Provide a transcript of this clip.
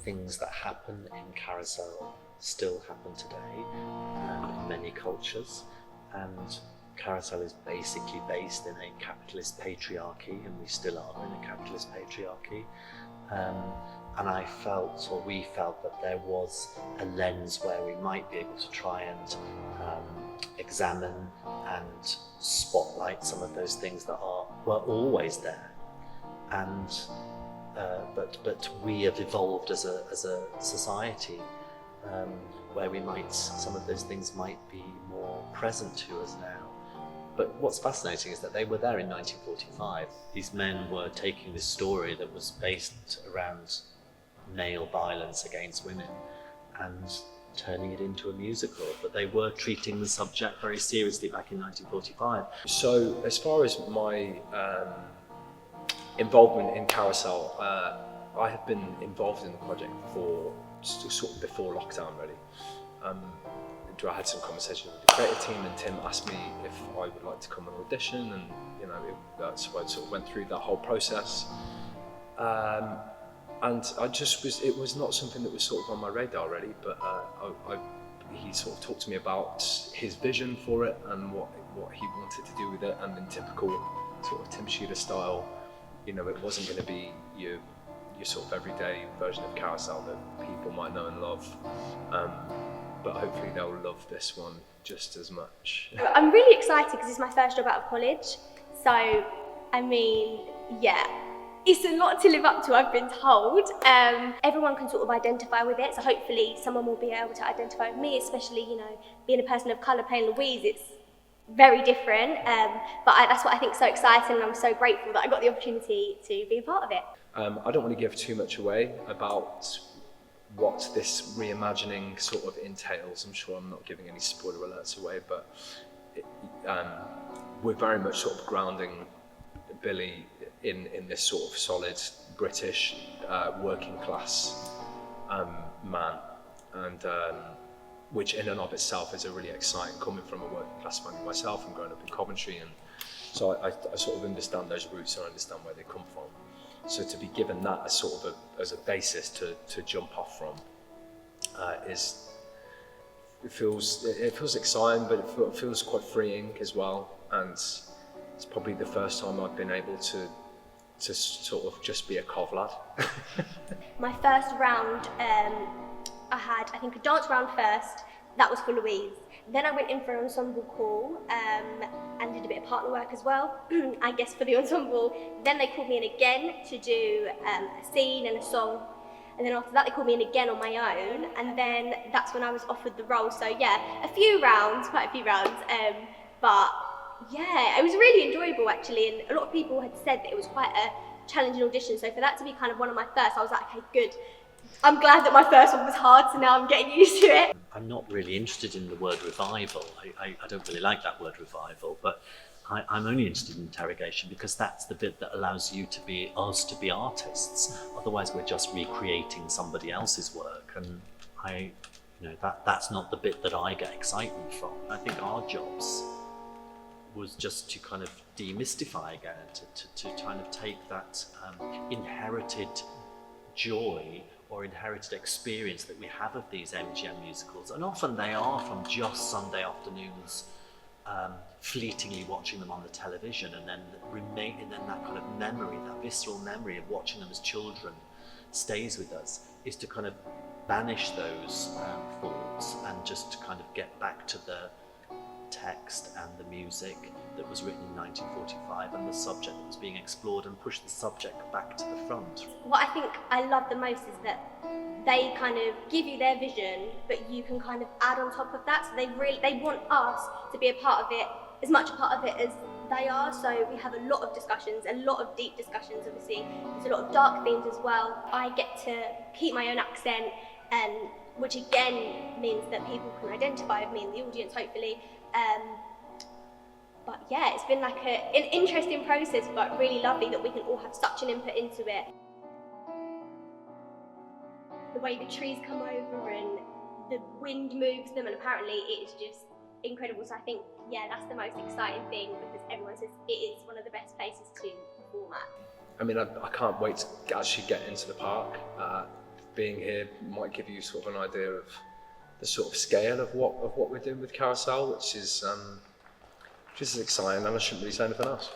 things that happen in Carousel still happen today in many cultures, and Carousel is basically based in a capitalist patriarchy, and we still are in a capitalist patriarchy. And I felt, or we felt, that there was a lens where we might be able to try and examine and spotlight some of those things that were always there, and but we have evolved as a society where some of those things might be more present to us now. But what's fascinating is that they were there in 1945. These men were taking this story that was based around male violence against women and turning it into a musical, but they were treating the subject very seriously back in 1945. So as far as my involvement in Carousel, I have been involved in the project sort of before lockdown, really. I had some conversations with the creative team, and Tim asked me if I would like to come and audition, and that's why I sort of went through that whole process. And it was not something that was sort of on my radar, really, but he sort of talked to me about his vision for it and what he wanted to do with it, and in typical sort of Tim Shearer style, it wasn't going to be your sort of everyday version of Carousel that people might know and love. But hopefully they'll love this one just as much. I'm really excited because it's my first job out of college. So, I mean, yeah, it's a lot to live up to, I've been told. Everyone can sort of identify with it, so hopefully someone will be able to identify with me, especially, being a person of colour playing Louise, it's very different. But that's what I think is so exciting, and I'm so grateful that I got the opportunity to be a part of it. I don't want to give too much away about what this reimagining sort of entails. I'm sure I'm not giving any spoiler alerts away, but we're very much sort of grounding Billy in this sort of solid British working class man, and which in and of itself is a really exciting, coming from a working class family myself and growing up in Coventry, and so I sort of understand those roots and I understand where they come from. So to be given that as sort of as a basis to jump off from it feels exciting, but it feels quite freeing as well. And it's probably the first time I've been able to sort of just be a cov lad. My first round, I had, I think, a dance round first. That was for Louise. Then I went in for an ensemble call and did a bit of partner work as well, I guess, for the ensemble. Then they called me in again to do a scene and a song. And then after that, they called me in again on my own. And then that's when I was offered the role. So yeah, quite a few rounds. But yeah, it was really enjoyable actually. And a lot of people had said that it was quite a challenging audition. So for that to be kind of one of my first, I was like, okay, good. I'm glad that my first one was hard, so now I'm getting used to it. I'm not really interested in the word revival. I don't really like that word revival, but I'm only interested in interrogation because that's the bit that allows us to be artists. Otherwise we're just recreating somebody else's work, and that's not the bit that I get excitement from. I think our jobs was just to kind of demystify again, to kind of take that inherited joy or inherited experience that we have of these MGM musicals, and often they are from just Sunday afternoons, fleetingly watching them on the television, and then that kind of memory, that visceral memory of watching them as children stays with us, is to kind of banish those thoughts and just to kind of get back to the text and the music that was written in 1945 and the subject that was being explored, and push the subject back to the front. What I think I love the most is that they kind of give you their vision, but you can kind of add on top of that. So they want us to be a part of it, as much a part of it as they are. So we have a lot of discussions, a lot of deep discussions. Obviously, there's a lot of dark themes as well. I get to keep my own accent, and which again means that people can identify with me in the audience, hopefully. But yeah, it's been like an interesting process, but really lovely that we can all have such an input into it. The way the trees come over and the wind moves them, and apparently it is just incredible. So I think, yeah, that's the most exciting thing, because everyone says it is one of the best places to perform at. I mean, I can't wait to actually get into the park. being here might give you sort of an idea of the sort of scale of what we're doing with Carousel, which is exciting, and I shouldn't really say anything else.